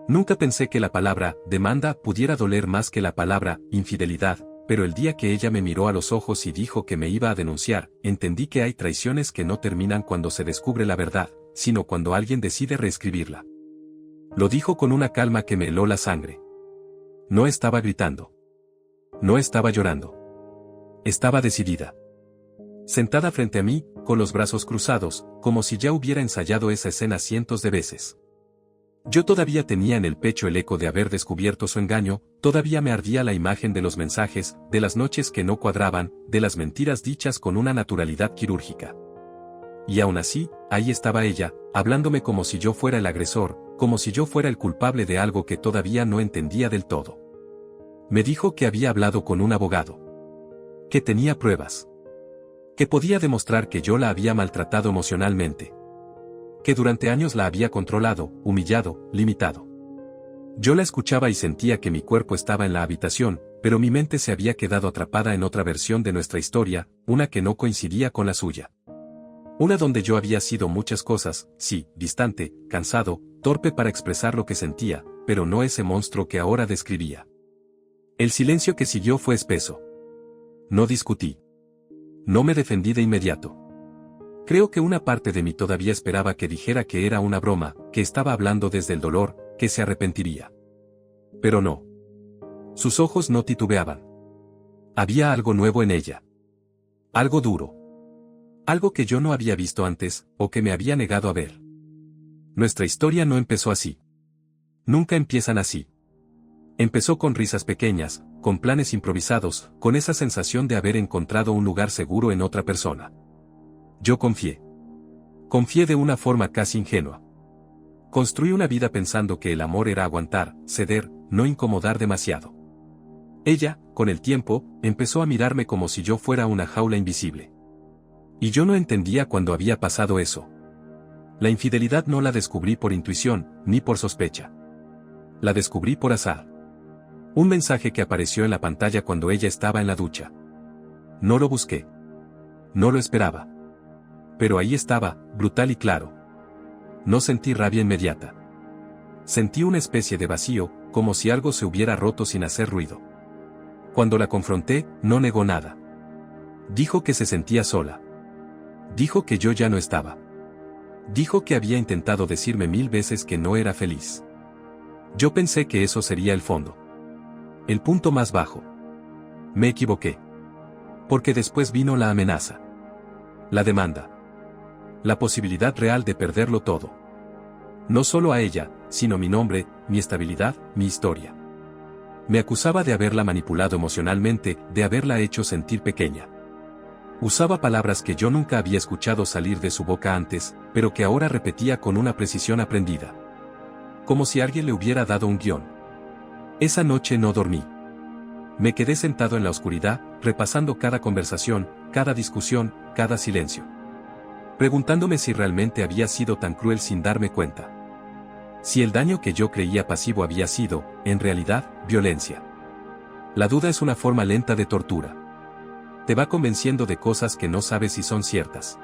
Nunca pensé que la palabra demanda pudiera doler más que la palabra infidelidad, pero el día que ella me miró a los ojos y dijo que me iba a denunciar, entendí que hay traiciones que no terminan cuando se descubre la verdad, sino cuando alguien decide reescribirla. Lo dijo con una calma que me heló la sangre. No estaba gritando. No estaba llorando. Estaba decidida. Sentada frente a mí, con los brazos cruzados, como si ya hubiera ensayado esa escena cientos de veces. Yo todavía tenía en el pecho el eco de haber descubierto su engaño, todavía me ardía la imagen de los mensajes, de las noches que no cuadraban, de las mentiras dichas con una naturalidad quirúrgica. Y aún así, ahí estaba ella, hablándome como si yo fuera el agresor, como si yo fuera el culpable de algo que todavía no entendía del todo. Me dijo que había hablado con un abogado. Que tenía pruebas. Que podía demostrar que yo la había maltratado emocionalmente. Que durante años la había controlado, humillado, limitado. Yo la escuchaba y sentía que mi cuerpo estaba en la habitación, pero mi mente se había quedado atrapada en otra versión de nuestra historia, una que no coincidía con la suya. Una donde yo había sido muchas cosas, sí, distante, cansado, torpe para expresar lo que sentía, pero no ese monstruo que ahora describía. El silencio que siguió fue espeso. No discutí. No me defendí de inmediato. Creo que una parte de mí todavía esperaba que dijera que era una broma, que estaba hablando desde el dolor, que se arrepentiría. Pero no. Sus ojos no titubeaban. Había algo nuevo en ella. Algo duro. Algo que yo no había visto antes, o que me había negado a ver. Nuestra historia no empezó así. Nunca empiezan así. Empezó con risas pequeñas, con planes improvisados, con esa sensación de haber encontrado un lugar seguro en otra persona. Yo confié. Confié de una forma casi ingenua. Construí una vida pensando que el amor era aguantar, ceder, no incomodar demasiado. Ella, con el tiempo, empezó a mirarme como si yo fuera una jaula invisible. Y yo no entendía cuándo había pasado eso. La infidelidad no la descubrí por intuición, ni por sospecha. La descubrí por azar. Un mensaje que apareció en la pantalla cuando ella estaba en la ducha. No lo busqué. No lo esperaba. Pero ahí estaba, brutal y claro. No sentí rabia inmediata. Sentí una especie de vacío, como si algo se hubiera roto sin hacer ruido. Cuando la confronté, no negó nada. Dijo que se sentía sola. Dijo que yo ya no estaba. Dijo que había intentado decirme 1000 veces que no era feliz. Yo pensé que eso sería el fondo. El punto más bajo. Me equivoqué. Porque después vino la amenaza. La demanda. La posibilidad real de perderlo todo. No solo a ella, sino mi nombre, mi estabilidad, mi historia. Me acusaba de haberla manipulado emocionalmente, de haberla hecho sentir pequeña. Usaba palabras que yo nunca había escuchado salir de su boca antes, pero que ahora repetía con una precisión aprendida. Como si alguien le hubiera dado un guión. Esa noche no dormí. Me quedé sentado en la oscuridad, repasando cada conversación, cada discusión, cada silencio. Preguntándome si realmente había sido tan cruel sin darme cuenta. Si el daño que yo creía pasivo había sido, en realidad, violencia. La duda es una forma lenta de tortura. Te va convenciendo de cosas que no sabes si son ciertas.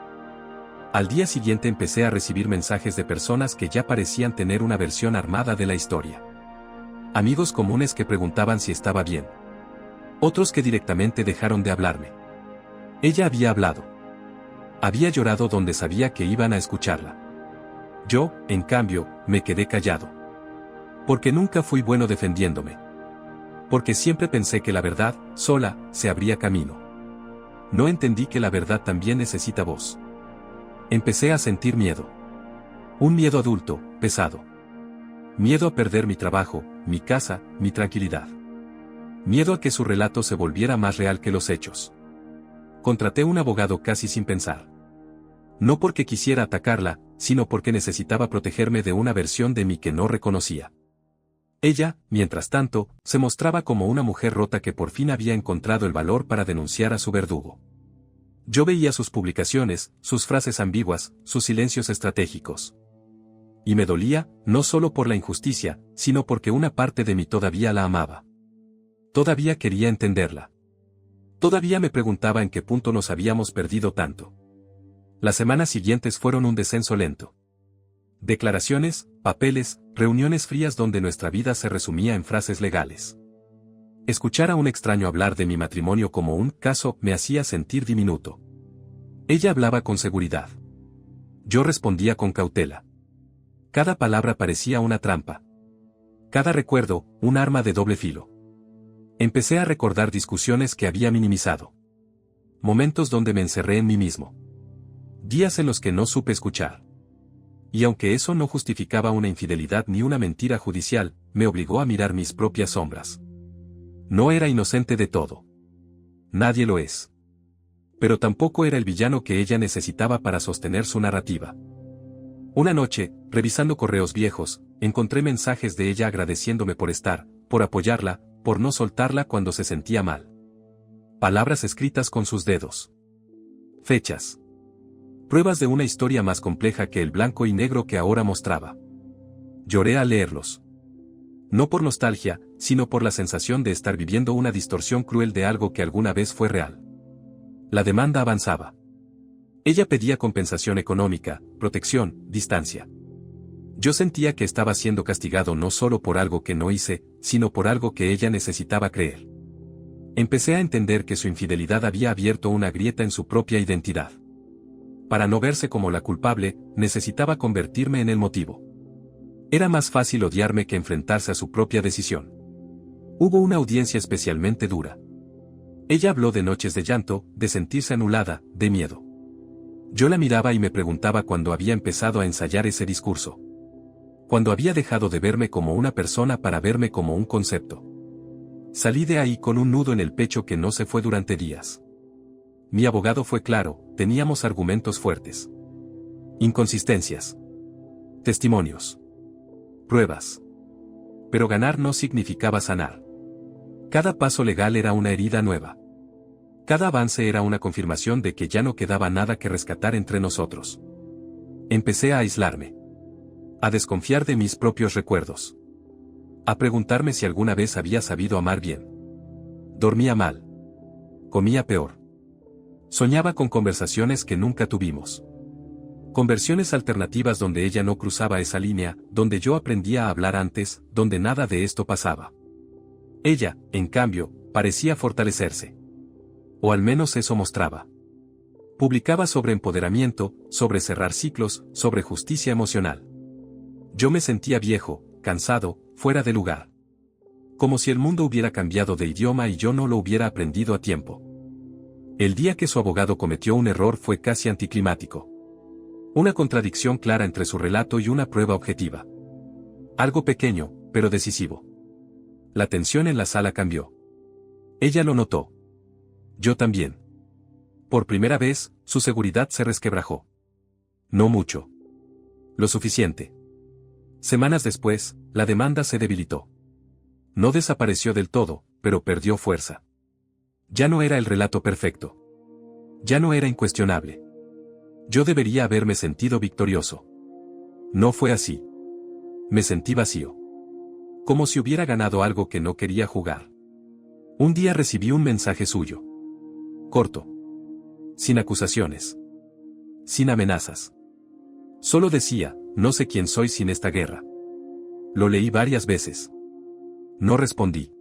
Al día siguiente empecé a recibir mensajes de personas que ya parecían tener una versión armada de la historia. Amigos comunes que preguntaban si estaba bien. Otros que directamente dejaron de hablarme. Ella había hablado. Había llorado donde sabía que iban a escucharla. Yo, en cambio, me quedé callado. Porque nunca fui bueno defendiéndome. Porque siempre pensé que la verdad, sola, se abría camino. No entendí que la verdad también necesita voz. Empecé a sentir miedo. Un miedo adulto, pesado. Miedo a perder mi trabajo, mi casa, mi tranquilidad. Miedo a que su relato se volviera más real que los hechos. Contraté un abogado casi sin pensar. No porque quisiera atacarla, sino porque necesitaba protegerme de una versión de mí que no reconocía. Ella, mientras tanto, se mostraba como una mujer rota que por fin había encontrado el valor para denunciar a su verdugo. Yo veía sus publicaciones, sus frases ambiguas, sus silencios estratégicos. Y me dolía, no solo por la injusticia, sino porque una parte de mí todavía la amaba. Todavía quería entenderla. Todavía me preguntaba en qué punto nos habíamos perdido tanto. Las semanas siguientes fueron un descenso lento. Declaraciones, papeles, reuniones frías donde nuestra vida se resumía en frases legales. Escuchar a un extraño hablar de mi matrimonio como un caso me hacía sentir diminuto. Ella hablaba con seguridad. Yo respondía con cautela. Cada palabra parecía una trampa. Cada recuerdo, un arma de doble filo. Empecé a recordar discusiones que había minimizado. Momentos donde me encerré en mí mismo. Días en los que no supe escuchar. Y aunque eso no justificaba una infidelidad ni una mentira judicial, me obligó a mirar mis propias sombras. No era inocente de todo. Nadie lo es. Pero tampoco era el villano que ella necesitaba para sostener su narrativa. Una noche, revisando correos viejos, encontré mensajes de ella agradeciéndome por estar, por apoyarla, por no soltarla cuando se sentía mal. Palabras escritas con sus dedos. Fechas. Pruebas de una historia más compleja que el blanco y negro que ahora mostraba. Lloré al leerlos. No por nostalgia, sino por la sensación de estar viviendo una distorsión cruel de algo que alguna vez fue real. La demanda avanzaba. Ella pedía compensación económica, protección, distancia. Yo sentía que estaba siendo castigado no solo por algo que no hice, sino por algo que ella necesitaba creer. Empecé a entender que su infidelidad había abierto una grieta en su propia identidad. Para no verse como la culpable, necesitaba convertirme en el motivo. Era más fácil odiarme que enfrentarse a su propia decisión. Hubo una audiencia especialmente dura. Ella habló de noches de llanto, de sentirse anulada, de miedo. Yo la miraba y me preguntaba cuándo había empezado a ensayar ese discurso. Cuando había dejado de verme como una persona para verme como un concepto. Salí de ahí con un nudo en el pecho que no se fue durante días. Mi abogado fue claro, teníamos argumentos fuertes. Inconsistencias. Testimonios. Pruebas. Pero ganar no significaba sanar. Cada paso legal era una herida nueva. Cada avance era una confirmación de que ya no quedaba nada que rescatar entre nosotros. Empecé a aislarme. A desconfiar de mis propios recuerdos. A preguntarme si alguna vez había sabido amar bien. Dormía mal. Comía peor. Soñaba con conversaciones que nunca tuvimos. Con versiones alternativas donde ella no cruzaba esa línea, donde yo aprendía a hablar antes, donde nada de esto pasaba. Ella, en cambio, parecía fortalecerse. O al menos eso mostraba. Publicaba sobre empoderamiento, sobre cerrar ciclos, sobre justicia emocional. Yo me sentía viejo, cansado, fuera de lugar. Como si el mundo hubiera cambiado de idioma y yo no lo hubiera aprendido a tiempo. El día que su abogado cometió un error fue casi anticlimático. Una contradicción clara entre su relato y una prueba objetiva. Algo pequeño, pero decisivo. La tensión en la sala cambió. Ella lo notó. Yo también. Por primera vez, su seguridad se resquebrajó. No mucho. Lo suficiente. Semanas después, la demanda se debilitó. No desapareció del todo, pero perdió fuerza. Ya no era el relato perfecto. Ya no era incuestionable. Yo debería haberme sentido victorioso. No fue así. Me sentí vacío. Como si hubiera ganado algo que no quería jugar. Un día recibí un mensaje suyo. Corto. Sin acusaciones. Sin amenazas. Solo decía, no sé quién soy sin esta guerra. Lo leí varias veces. No respondí.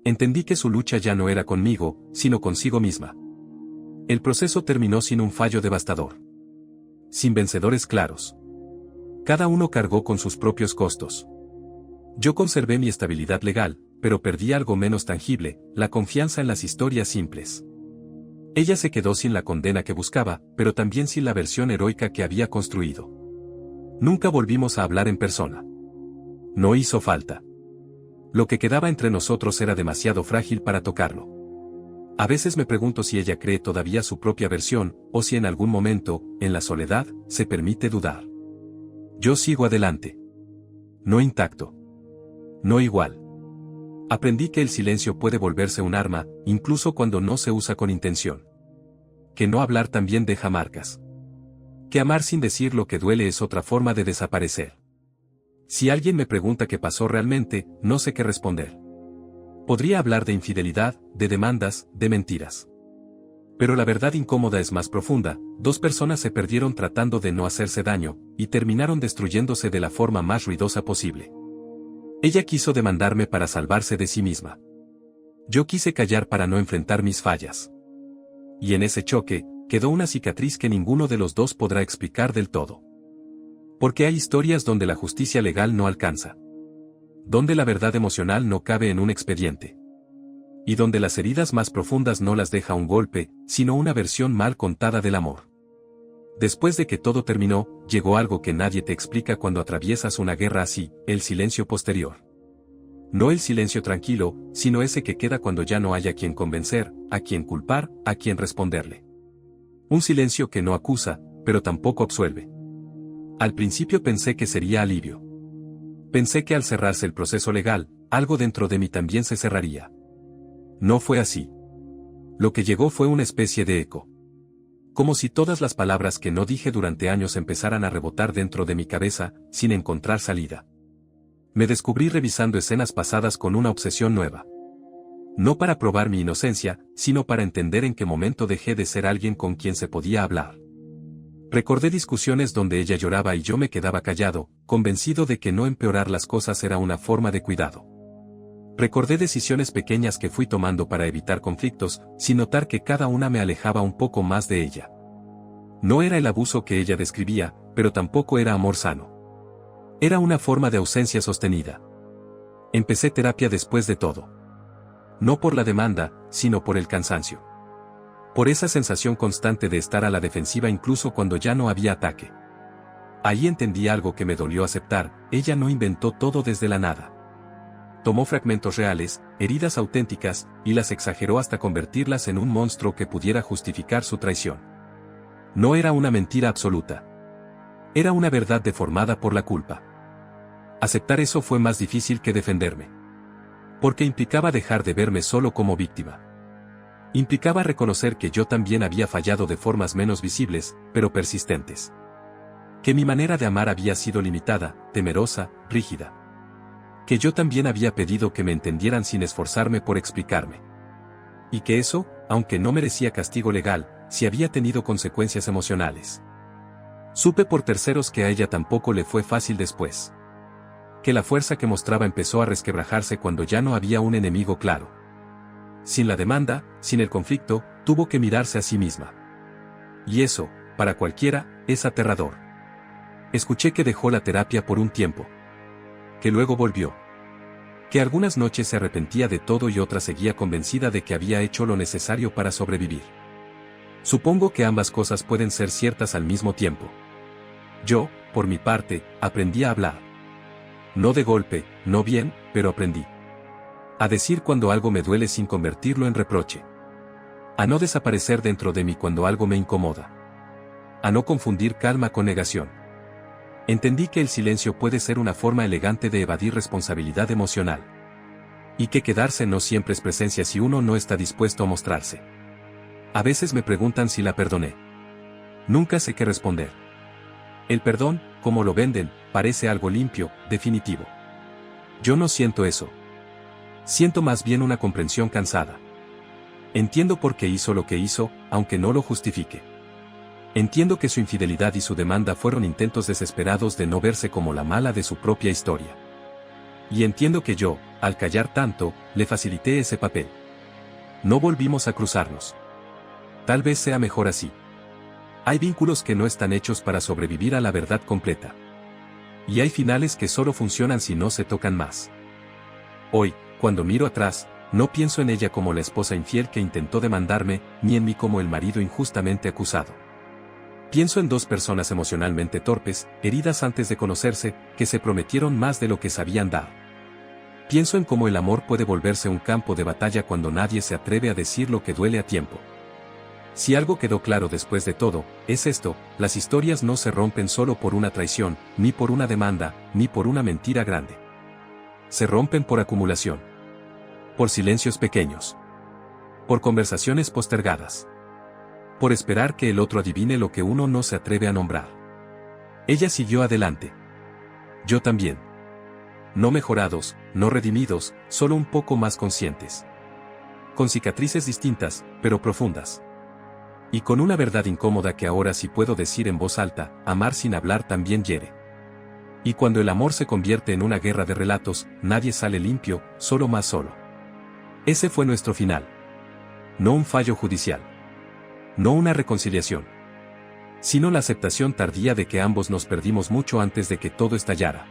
Entendí que su lucha ya no era conmigo, sino consigo misma. El proceso terminó sin un fallo devastador. Sin vencedores claros. Cada uno cargó con sus propios costos. Yo conservé mi estabilidad legal, pero perdí algo menos tangible, la confianza en las historias simples. Ella se quedó sin la condena que buscaba, pero también sin la versión heroica que había construido. Nunca volvimos a hablar en persona. No hizo falta. Lo que quedaba entre nosotros era demasiado frágil para tocarlo. A veces me pregunto si ella cree todavía su propia versión, o si en algún momento, en la soledad, se permite dudar. Yo sigo adelante. No intacto. No igual. Aprendí que el silencio puede volverse un arma, incluso cuando no se usa con intención. Que no hablar también deja marcas. Que amar sin decir lo que duele es otra forma de desaparecer. Si alguien me pregunta qué pasó realmente, no sé qué responder. Podría hablar de infidelidad, de demandas, de mentiras. Pero la verdad incómoda es más profunda. Dos personas se perdieron tratando de no hacerse daño, y terminaron destruyéndose de la forma más ruidosa posible. Ella quiso demandarme para salvarse de sí misma. Yo quise callar para no enfrentar mis fallas. Y en ese choque, quedó una cicatriz que ninguno de los dos podrá explicar del todo. Porque hay historias donde la justicia legal no alcanza. Donde la verdad emocional no cabe en un expediente. Y donde las heridas más profundas no las deja un golpe, sino una versión mal contada del amor. Después de que todo terminó, llegó algo que nadie te explica cuando atraviesas una guerra así, el silencio posterior. No el silencio tranquilo, sino ese que queda cuando ya no haya a quien convencer, a quien culpar, a quien responderle. Un silencio que no acusa, pero tampoco absuelve. Al principio pensé que sería alivio. Pensé que al cerrarse el proceso legal, algo dentro de mí también se cerraría. No fue así. Lo que llegó fue una especie de eco. Como si todas las palabras que no dije durante años empezaran a rebotar dentro de mi cabeza, sin encontrar salida. Me descubrí revisando escenas pasadas con una obsesión nueva. No para probar mi inocencia, sino para entender en qué momento dejé de ser alguien con quien se podía hablar. Recordé discusiones donde ella lloraba y yo me quedaba callado, convencido de que no empeorar las cosas era una forma de cuidado. Recordé decisiones pequeñas que fui tomando para evitar conflictos, sin notar que cada una me alejaba un poco más de ella. No era el abuso que ella describía, pero tampoco era amor sano. Era una forma de ausencia sostenida. Empecé terapia después de todo. No por la demanda, sino por el cansancio. Por esa sensación constante de estar a la defensiva incluso cuando ya no había ataque. Ahí entendí algo que me dolió aceptar: ella no inventó todo desde la nada. Tomó fragmentos reales, heridas auténticas, y las exageró hasta convertirlas en un monstruo que pudiera justificar su traición. No era una mentira absoluta. Era una verdad deformada por la culpa. Aceptar eso fue más difícil que defenderme. Porque implicaba dejar de verme solo como víctima. Implicaba reconocer que yo también había fallado de formas menos visibles, pero persistentes. Que mi manera de amar había sido limitada, temerosa, rígida. Que yo también había pedido que me entendieran sin esforzarme por explicarme. Y que eso, aunque no merecía castigo legal, sí había tenido consecuencias emocionales. Supe por terceros que a ella tampoco le fue fácil después. Que la fuerza que mostraba empezó a resquebrajarse cuando ya no había un enemigo claro. Sin la demanda, sin el conflicto, tuvo que mirarse a sí misma. Y eso, para cualquiera, es aterrador. Escuché que dejó la terapia por un tiempo. Que luego volvió. Que algunas noches se arrepentía de todo y otras seguía convencida de que había hecho lo necesario para sobrevivir. Supongo que ambas cosas pueden ser ciertas al mismo tiempo. Yo, por mi parte, aprendí a hablar. No de golpe, no bien, pero aprendí. A decir cuando algo me duele sin convertirlo en reproche. A no desaparecer dentro de mí cuando algo me incomoda. A no confundir calma con negación. Entendí que el silencio puede ser una forma elegante de evadir responsabilidad emocional. Y que quedarse no siempre es presencia si uno no está dispuesto a mostrarse. A veces me preguntan si la perdoné. Nunca sé qué responder. El perdón, como lo venden, parece algo limpio, definitivo. Yo no siento eso. Siento más bien una comprensión cansada. Entiendo por qué hizo lo que hizo, aunque no lo justifique. Entiendo que su infidelidad y su demanda fueron intentos desesperados de no verse como la mala de su propia historia. Y entiendo que yo, al callar tanto, le facilité ese papel. No volvimos a cruzarnos. Tal vez sea mejor así. Hay vínculos que no están hechos para sobrevivir a la verdad completa. Y hay finales que solo funcionan si no se tocan más. Hoy, cuando miro atrás, no pienso en ella como la esposa infiel que intentó demandarme, ni en mí como el marido injustamente acusado. Pienso en dos personas emocionalmente torpes, heridas antes de conocerse, que se prometieron más de lo que sabían dar. Pienso en cómo el amor puede volverse un campo de batalla cuando nadie se atreve a decir lo que duele a tiempo. Si algo quedó claro después de todo, es esto: las historias no se rompen solo por una traición, ni por una demanda, ni por una mentira grande. Se rompen por acumulación. Por silencios pequeños. Por conversaciones postergadas. Por esperar que el otro adivine lo que uno no se atreve a nombrar. Ella siguió adelante. Yo también. No mejorados, no redimidos, solo un poco más conscientes. Con cicatrices distintas, pero profundas. Y con una verdad incómoda que ahora sí puedo decir en voz alta, amar sin hablar también hiere. Y cuando el amor se convierte en una guerra de relatos, nadie sale limpio, solo más solo. Ese fue nuestro final. No un fallo judicial. No una reconciliación. Sino la aceptación tardía de que ambos nos perdimos mucho antes de que todo estallara.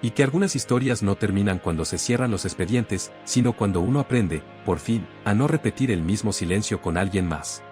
Y que algunas historias no terminan cuando se cierran los expedientes, sino cuando uno aprende, por fin, a no repetir el mismo silencio con alguien más.